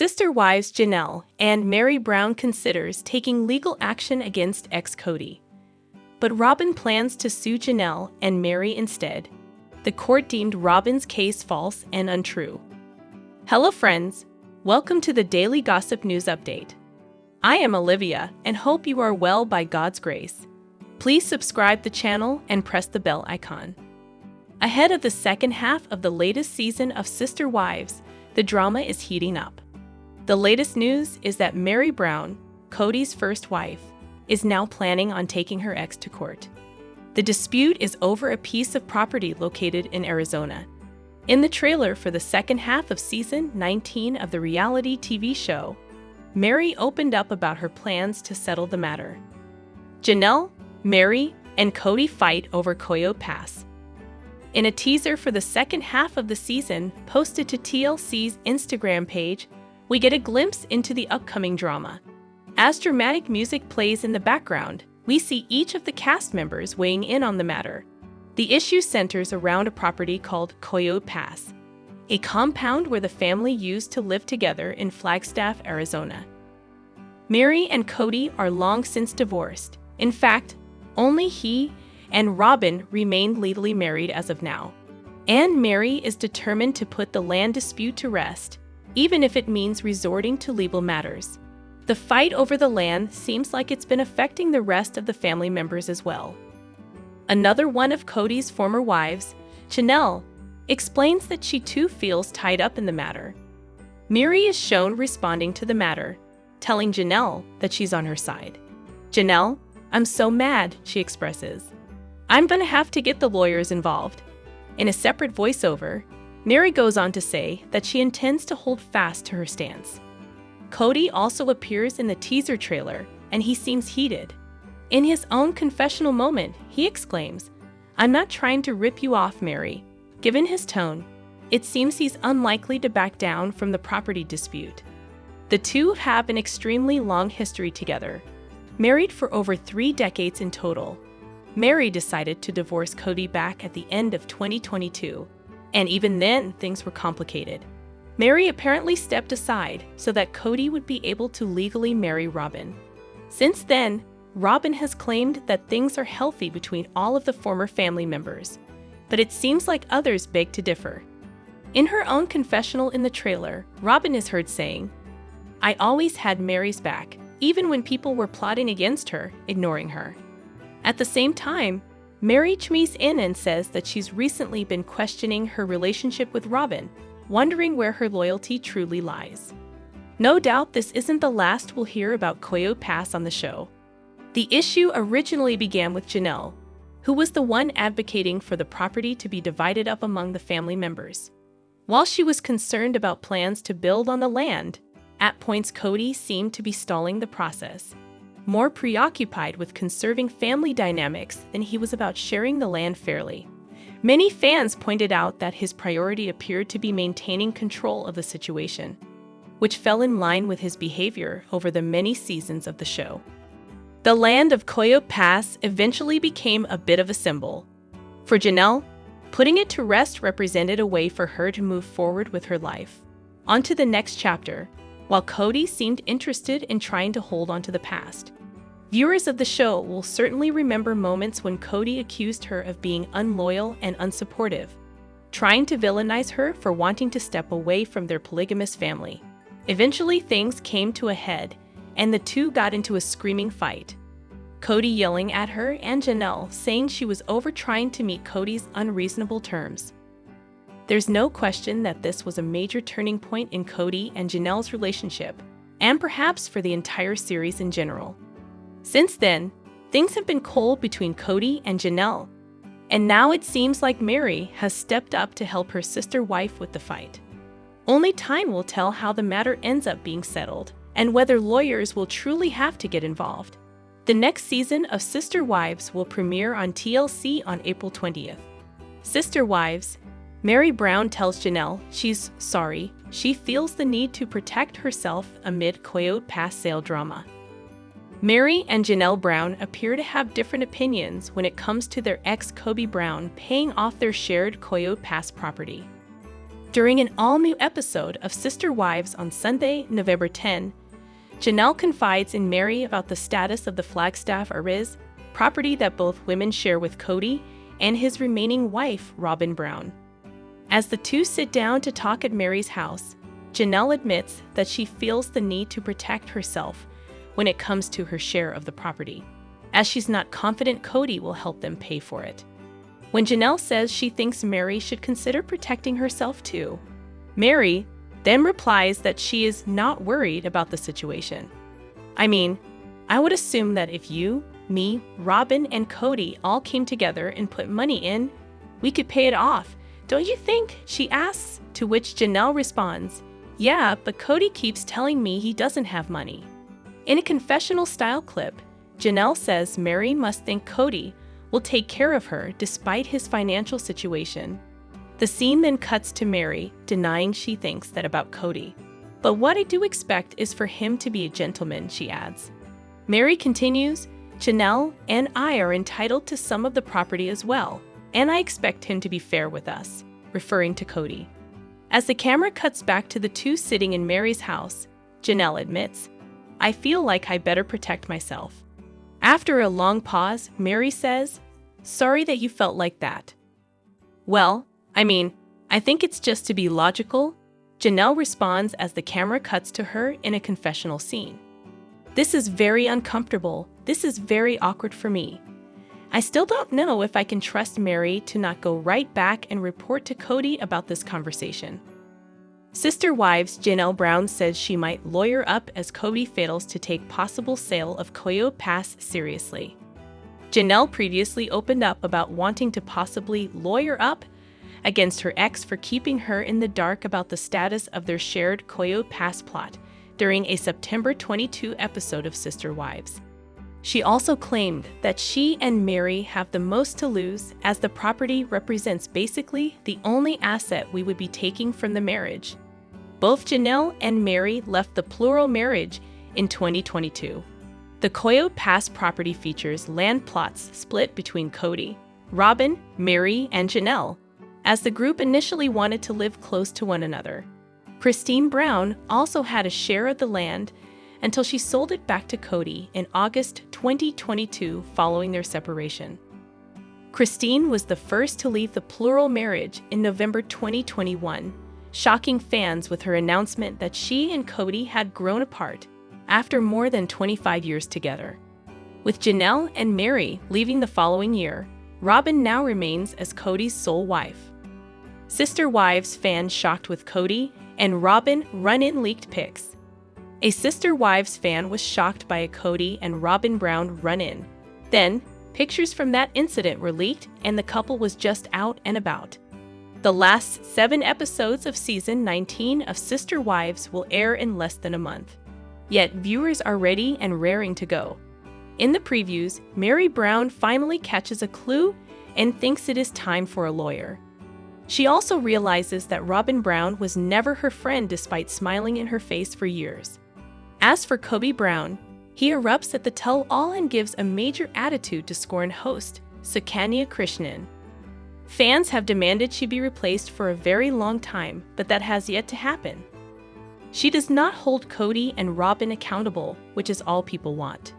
Sister wives Janelle and Meri Brown considers taking legal action against ex-Kody. But Robyn plans to sue Janelle and Meri instead. The court deemed Robyn's case false and untrue. Hello friends, welcome to the Daily Gossip News Update. I am Olivia and hope you are well by God's grace. Please subscribe the channel and press the bell icon. Ahead of the second half of the latest season of Sister Wives, the drama is heating up. The latest news is that Meri Brown, Kody's first wife, is now planning on taking her ex to court. The dispute is over a piece of property located in Arizona. In the trailer for the second half of season 19 of the reality TV show, Meri opened up about her plans to settle the matter. Janelle, Meri, and Kody fight over Coyote Pass. In a teaser for the second half of the season posted to TLC's Instagram page, we get a glimpse into the upcoming drama. As dramatic music plays in the background, we see each of the cast members weighing in on the matter. The issue centers around a property called Coyote Pass, a compound where the family used to live together in Flagstaff, Arizona. Meri and Kody are long since divorced. In fact, only he and Robyn remain legally married as of now. And Meri is determined to put the land dispute to rest, even if it means resorting to legal matters. The fight over the land seems like it's been affecting the rest of the family members as well. Another one of Kody's former wives, Janelle, explains that she too feels tied up in the matter. Meri is shown responding to the matter, telling Janelle that she's on her side. "Janelle, I'm so mad," she expresses. "I'm gonna have to get the lawyers involved." In a separate voiceover, Meri goes on to say that she intends to hold fast to her stance. Kody also appears in the teaser trailer, and he seems heated. In his own confessional moment, he exclaims, "I'm not trying to rip you off, Meri." Given his tone, it seems he's unlikely to back down from the property dispute. The two have an extremely long history together, married for over 3 decades in total. Meri decided to divorce Kody back at the end of 2022, and even then things were complicated. Meri apparently stepped aside so that Kody would be able to legally marry Robyn. Since then, Robyn has claimed that things are healthy between all of the former family members, but it seems like others beg to differ. In her own confessional in the trailer, Robyn is heard saying, "I always had Meri's back, even when people were plotting against her, ignoring her." At the same time, Meri chimes in and says that she's recently been questioning her relationship with Robyn, wondering where her loyalty truly lies. No doubt this isn't the last we'll hear about Coyote Pass on the show. The issue originally began with Janelle, who was the one advocating for the property to be divided up among the family members. While she was concerned about plans to build on the land, at points Kody seemed to be stalling the process, more preoccupied with conserving family dynamics than he was about sharing the land fairly. Many fans pointed out that his priority appeared to be maintaining control of the situation, which fell in line with his behavior over the many seasons of the show. The land of Coyote Pass eventually became a bit of a symbol. For Janelle, putting it to rest represented a way for her to move forward with her life, onto the next chapter, while Kody seemed interested in trying to hold on to the past. Viewers of the show will certainly remember moments when Kody accused her of being unloyal and unsupportive, trying to villainize her for wanting to step away from their polygamous family. Eventually, things came to a head, and the two got into a screaming fight. Kody yelling at her and Janelle saying she was over trying to meet Kody's unreasonable terms. There's no question that this was a major turning point in Kody and Janelle's relationship, and perhaps for the entire series in general. Since then, things have been cold between Kody and Janelle, and now it seems like Meri has stepped up to help her sister wife with the fight. Only time will tell how the matter ends up being settled, and whether lawyers will truly have to get involved. The next season of Sister Wives will premiere on TLC on April 20th. Sister Wives, Meri Brown tells Janelle she's sorry, she feels the need to protect herself amid Coyote Pass sale drama. Meri and Janelle Brown appear to have different opinions when it comes to their ex Kody Brown paying off their shared Coyote Pass property. During an all-new episode of Sister Wives on Sunday, November 10, Janelle confides in Meri about the status of the Flagstaff Ariz, property that both women share with Kody and his remaining wife, Robyn Brown. As the two sit down to talk at Meri's house, Janelle admits that she feels the need to protect herself when it comes to her share of the property, as she's not confident Kody will help them pay for it. When Janelle says she thinks Meri should consider protecting herself too, Meri then replies that she is not worried about the situation. I mean, I would assume that if you, me, Robyn, and Kody all came together and put money in, we could pay it off. Don't you think? She asks, to which Janelle responds, yeah, but Kody keeps telling me he doesn't have money. In a confessional-style clip, Janelle says Meri must think Kody will take care of her despite his financial situation. The scene then cuts to Meri denying she thinks that about Kody. But what I do expect is for him to be a gentleman, she adds. Meri continues, Janelle and I are entitled to some of the property as well, and I expect him to be fair with us, referring to Kody. As the camera cuts back to the two sitting in Meri's house, Janelle admits, I feel like I better protect myself. After a long pause, Meri says, sorry that you felt like that. Well, I mean, I think it's just to be logical, Janelle responds as the camera cuts to her in a confessional scene. This is very uncomfortable. This is very awkward for me. I still don't know if I can trust Meri to not go right back and report to Kody about this conversation. Sister Wives Janelle Brown says she might lawyer up as Kody fails to take possible sale of Coyote Pass seriously. Janelle previously opened up about wanting to possibly lawyer up against her ex for keeping her in the dark about the status of their shared Coyote Pass plot during a September 22 episode of Sister Wives. She also claimed that she and Meri have the most to lose, as the property represents basically the only asset we would be taking from the marriage. Both Janelle and Meri left the plural marriage in 2022. The Coyote Pass property features land plots split between Kody, Robyn, Meri, and Janelle, as the group initially wanted to live close to one another. Kody Brown also had a share of the land until she sold it back to Kody in August 2022 following their separation. Kody was the first to leave the plural marriage in November 2021, shocking fans with her announcement that she and Kody had grown apart after more than 25 years together. With Janelle and Meri leaving the following year, Robyn now remains as Kody's sole wife. Sister Wives fans shocked with Kody and Robyn run-in leaked pics. A Sister Wives fan was shocked by a Kody and Robyn Brown run-in. Then, pictures from that incident were leaked and the couple was just out and about. The last 7 episodes of season 19 of Sister Wives will air in less than a month. Yet viewers are ready and raring to go. In the previews, Meri Brown finally catches a clue and thinks it is time for a lawyer. She also realizes that Robyn Brown was never her friend despite smiling in her face for years. As for Kody Brown, he erupts at the tell-all and gives a major attitude to scorn host, Sukanya Krishnan. Fans have demanded she be replaced for a very long time, but that has yet to happen. She does not hold Kody and Robyn accountable, which is all people want.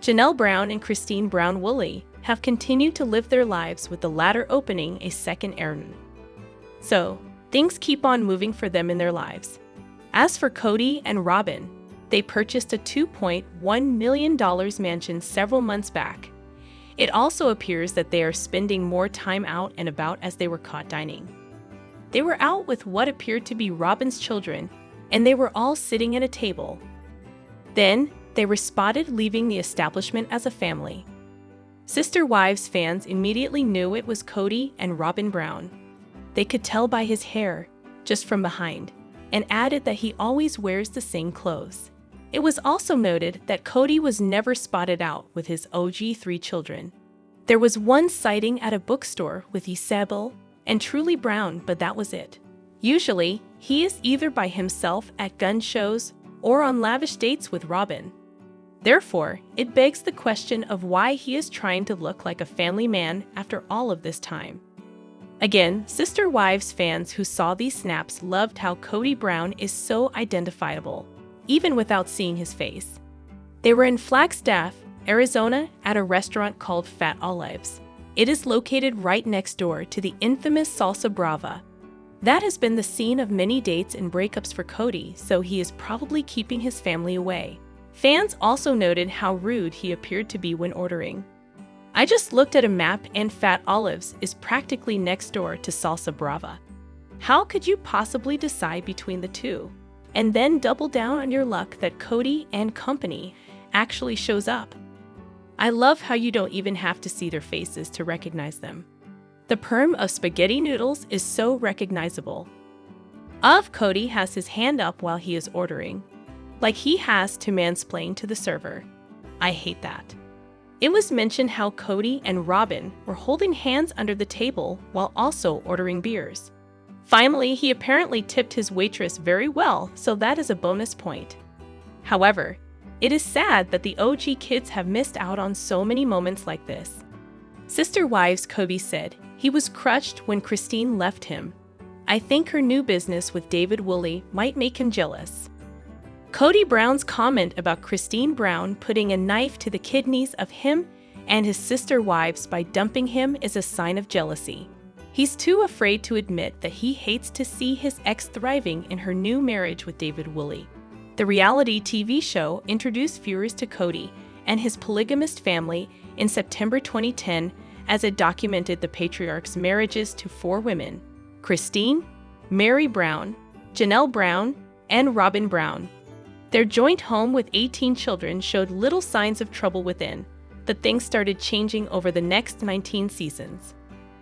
Janelle Brown and David Woolley have continued to live their lives with the latter opening a second errand. So, things keep on moving for them in their lives. As for Kody and Robyn, they purchased a $2.1 million mansion several months back. It also appears that they are spending more time out and about as they were caught dining. They were out with what appeared to be Robyn's children, and they were all sitting at a table. Then, they were spotted leaving the establishment as a family. Sister Wives fans immediately knew it was Kody and Robyn Brown. They could tell by his hair, just from behind, and added that he always wears the same clothes. It was also noted that Kody was never spotted out with his OG 3 children. There was one sighting at a bookstore with Isabel and Truly Brown, but that was it. Usually, he is either by himself at gun shows or on lavish dates with Robyn. Therefore, it begs the question of why he is trying to look like a family man after all of this time. Again, Sister Wives fans who saw these snaps loved how Kody Brown is so identifiable, even without seeing his face. They were in Flagstaff, Arizona, at a restaurant called Fat Olives. It is located right next door to the infamous Salsa Brava. That has been the scene of many dates and breakups for Kody, so he is probably keeping his family away. Fans also noted how rude he appeared to be when ordering. I just looked at a map and Fat Olives is practically next door to Salsa Brava. How could you possibly decide between the two? And then double down on your luck that Kody and company actually shows up. I love how you don't even have to see their faces to recognize them. The perm of spaghetti noodles is so recognizable. Kody has his hand up while he is ordering, like he has to mansplain to the server. I hate that. It was mentioned how Kody and Robyn were holding hands under the table while also ordering beers. Finally, he apparently tipped his waitress very well, so that is a bonus point. However, it is sad that the OG kids have missed out on so many moments like this. Sister Wives Kody said he was crushed when Christine left him. I think her new business with David Woolley might make him jealous. Kody Brown's comment about Christine Brown putting a knife to the kidneys of him and his sister wives by dumping him is a sign of jealousy. He's too afraid to admit that he hates to see his ex thriving in her new marriage with David Woolley. The reality TV show introduced viewers to Kody and his polygamist family in September 2010 as it documented the patriarch's marriages to 4 women: Christine, Meri Brown, Janelle Brown, and Robyn Brown. Their joint home with 18 children showed little signs of trouble within, but things started changing over the next 19 seasons.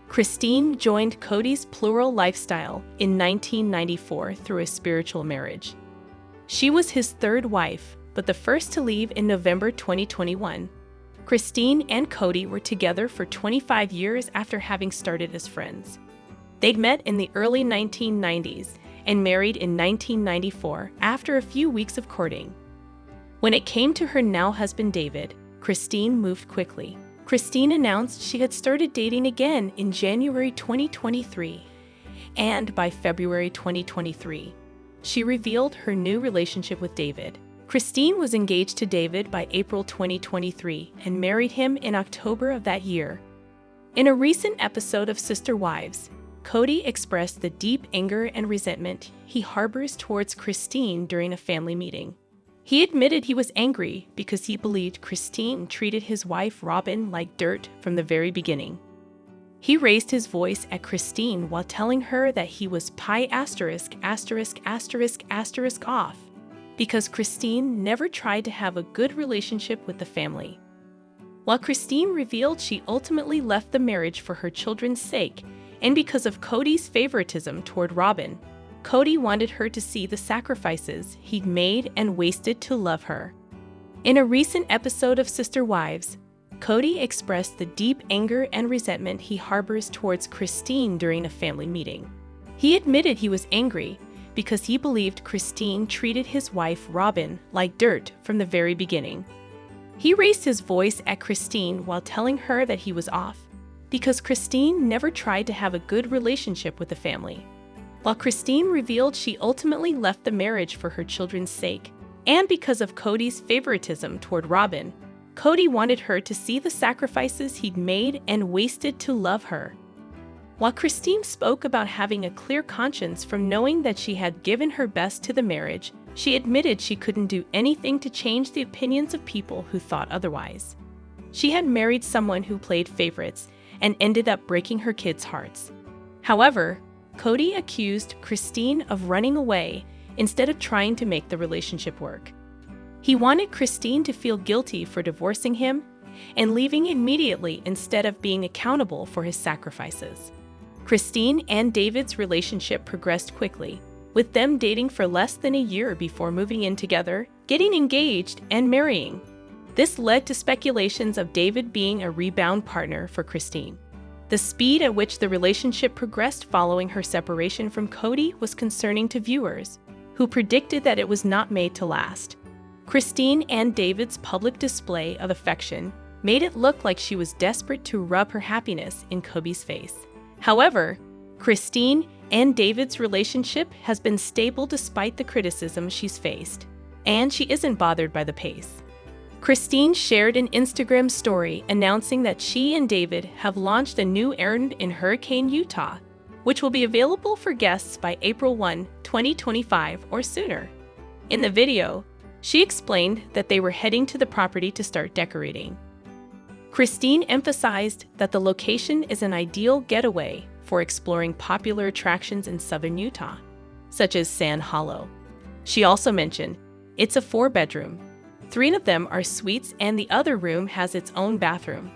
Christine joined Kody's plural lifestyle in 1994 through a spiritual marriage. She was his 3rd wife, but the first to leave in November 2021. Christine and Kody were together for 25 years after having started as friends. They'd met in the early 1990s and married in 1994 after a few weeks of courting. When it came to her now husband David, Christine moved quickly. Christine announced she had started dating again in January 2023, and by February 2023, she revealed her new relationship with David. Christine was engaged to David by April 2023 and married him in October of that year. In a recent episode of Sister Wives, Kody expressed the deep anger and resentment he harbors towards Christine during a family meeting. He admitted he was angry because he believed Christine treated his wife Robyn like dirt from the very beginning. He raised his voice at Christine while telling her that he was pi asterisk asterisk asterisk asterisk off because Christine never tried to have a good relationship with the family. While Christine revealed she ultimately left the marriage for her children's sake and because of Kody's favoritism toward Robyn, Kody wanted her to see the sacrifices he'd made and wasted to love her. In a recent episode of Sister Wives, Kody expressed the deep anger and resentment he harbors towards Christine during a family meeting. He admitted he was angry because he believed Christine treated his wife Robyn like dirt from the very beginning. He raised his voice at Christine while telling her that he was off because Christine never tried to have a good relationship with the family. While Christine revealed she ultimately left the marriage for her children's sake, and because of Kody's favoritism toward Robyn, Kody wanted her to see the sacrifices he'd made and wasted to love her. While Christine spoke about having a clear conscience from knowing that she had given her best to the marriage, she admitted she couldn't do anything to change the opinions of people who thought otherwise. She had married someone who played favorites and ended up breaking her kids' hearts. However, Kody accused Christine of running away instead of trying to make the relationship work. He wanted Christine to feel guilty for divorcing him and leaving immediately instead of being accountable for his sacrifices. Christine and David's relationship progressed quickly, with them dating for less than a year before moving in together, getting engaged, and marrying. This led to speculations of David being a rebound partner for Christine. The speed at which the relationship progressed following her separation from Kody was concerning to viewers, who predicted that it was not made to last. Christine and David's public display of affection made it look like she was desperate to rub her happiness in Kody's face. However, Christine and David's relationship has been stable despite the criticism she's faced, and she isn't bothered by the pace. Christine shared an Instagram story announcing that she and David have launched a new errand in Hurricane, Utah, which will be available for guests by April 1, 2025 or sooner. In the video, she explained that they were heading to the property to start decorating. Christine emphasized that the location is an ideal getaway for exploring popular attractions in southern Utah, such as Sand Hollow. She also mentioned it's a 4-bedroom. 3 of them are suites and the other room has its own bathroom.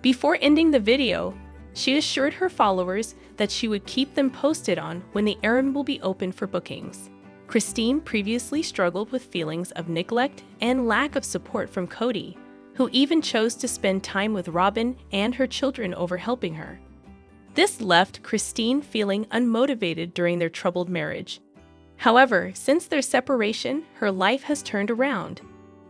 Before ending the video, she assured her followers that she would keep them posted on when the errand will be open for bookings. Christine previously struggled with feelings of neglect and lack of support from Kody, who even chose to spend time with Robyn and her children over helping her. This left Christine feeling unmotivated during their troubled marriage. However, since their separation, her life has turned around.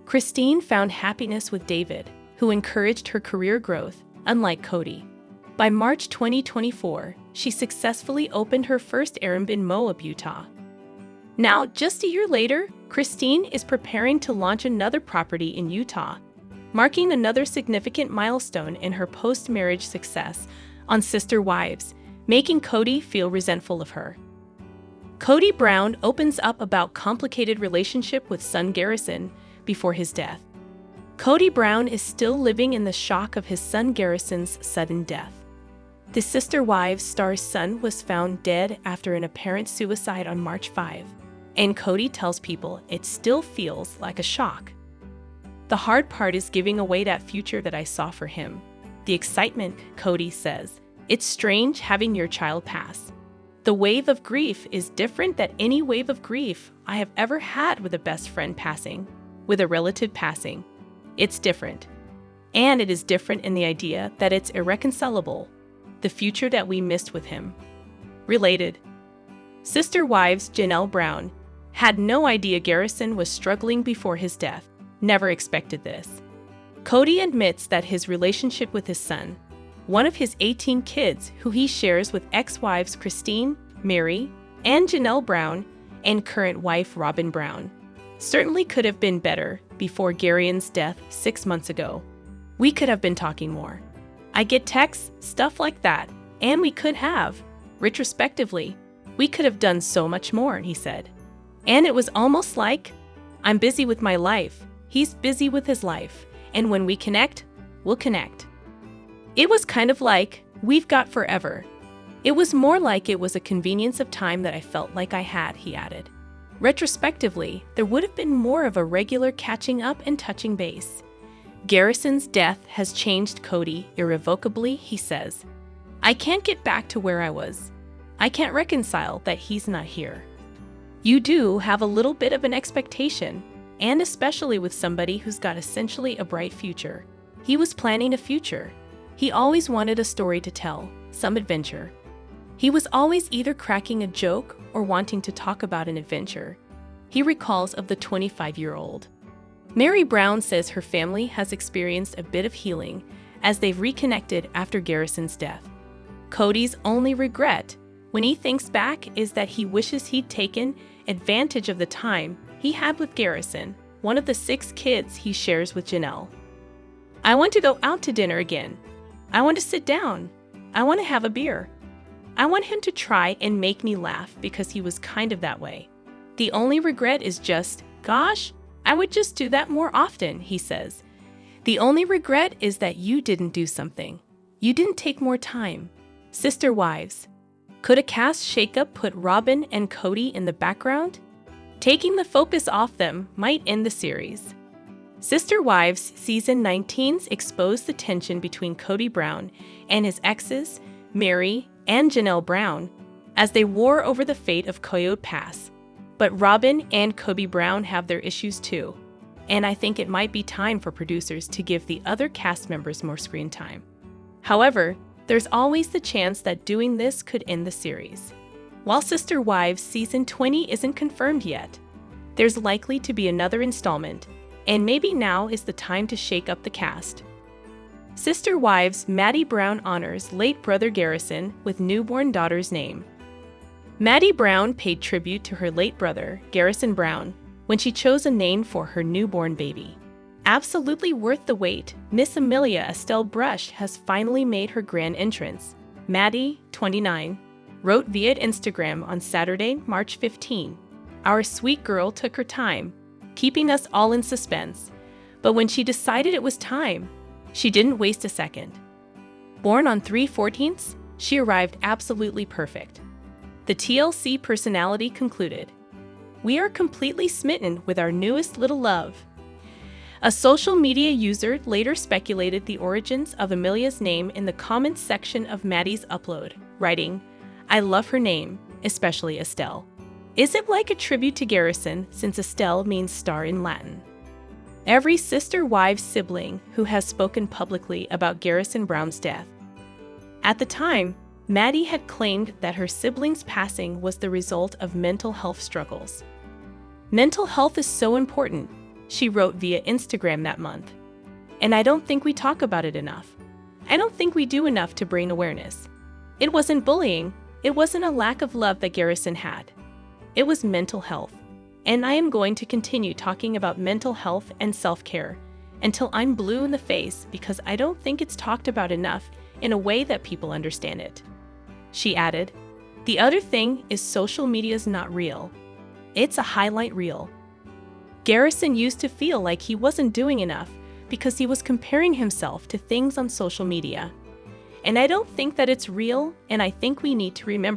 Christine found happiness with David, who encouraged her career growth, unlike Kody. By March 2024, she successfully opened her first errand in Moab, Utah. Now, just a year later, Christine is preparing to launch another property in Utah, marking another significant milestone in her post-marriage success on Sister Wives, making Kody feel resentful of her. Kody Brown opens up about complicated relationship with son Garrison before his death. Kody Brown is still living in the shock of his son Garrison's sudden death. The Sister Wives star's son was found dead after an apparent suicide on March 5, and Kody tells people it still feels like a shock. The hard part is giving away that future that I saw for him. The excitement, Kody says, it's strange having your child pass. The wave of grief is different than any wave of grief I have ever had with a best friend passing, with a relative passing. It's different. And it is different in the idea that it's irreconcilable, the future that we missed with him. Related. Sister Wives Janelle Brown had no idea Garrison was struggling before his death. Never expected this. Kody admits that his relationship with his son, one of his 18 kids who he shares with ex-wives Kody, Meri, and Janelle Brown, and current wife Robyn Brown, certainly could have been better before Garrison's death 6 months ago. We could have been talking more. I get texts, stuff like that, and we could have. Retrospectively, we could have done so much more, he said. And it was almost like, I'm busy with my life, he's busy with his life, and when we connect, we'll connect. It was kind of like, we've got forever. It was more like it was a convenience of time that I felt like I had, he added. Retrospectively, there would have been more of a regular catching up and touching base. Garrison's death has changed Kody irrevocably, he says. I can't get back to where I was. I can't reconcile that he's not here. You do have a little bit of an expectation, and especially with somebody who's got essentially a bright future. He was planning a future. He always wanted a story to tell, some adventure. He was always either cracking a joke or wanting to talk about an adventure, he recalls of the 25-year-old. Meri Brown says her family has experienced a bit of healing as they've reconnected after Garrison's death. Kody's only regret, when he thinks back, is that he wishes he'd taken advantage of the time he had with Garrison, one of the 6 kids he shares with Janelle. I want to go out to dinner again. I want to sit down. I want to have a beer. I want him to try and make me laugh because he was kind of that way. The only regret is just, gosh, I would just do that more often, he says. The only regret is that you didn't do something. You didn't take more time. Sister Wives. Could a cast shakeup put Robyn and Kody in the background? Taking the focus off them might end the series. Sister Wives Season 19's exposed the tension between Kody Brown and his exes, Meri and Janelle Brown, as they war over the fate of Coyote Pass. But Robyn and Kody Brown have their issues too, and I think it might be time for producers to give the other cast members more screen time. However, there's always the chance that doing this could end the series. While Sister Wives Season 20 isn't confirmed yet, there's likely to be another installment, and maybe now is the time to shake up the cast. Sister wives Maddie Brown honors late brother Garrison with newborn daughter's name. Maddie Brown paid tribute to her late brother, Garrison Brown, when she chose a name for her newborn baby. Absolutely worth the wait, Miss Amelia Estelle Brush has finally made her grand entrance. Maddie, 29, wrote via Instagram on Saturday, March 15. Our sweet girl took her time, keeping us all in suspense. But when she decided it was time, she didn't waste a second. Born on 3/14, she arrived absolutely perfect. The TLC personality concluded, "We are completely smitten with our newest little love." A social media user later speculated the origins of Amelia's name in the comments section of Maddie's upload, writing, "I love her name, especially Estelle. Is it like a tribute to Garrison since Estelle means star in Latin?" Every sister wives sibling who has spoken publicly about Garrison Brown's death. At the time, Maddie had claimed that her sibling's passing was the result of mental health struggles. "Mental health is so important," she wrote via Instagram that month. "And I don't think we talk about it enough. I don't think we do enough to bring awareness. It wasn't bullying, it wasn't a lack of love that Garrison had. It was mental health. And I am going to continue talking about mental health and self-care until I'm blue in the face because I don't think it's talked about enough in a way that people understand it." She added, "The other thing is social media's not real. It's a highlight reel." Garrison used to feel like he wasn't doing enough because he was comparing himself to things on social media. And I don't think that it's real, and I think we need to remember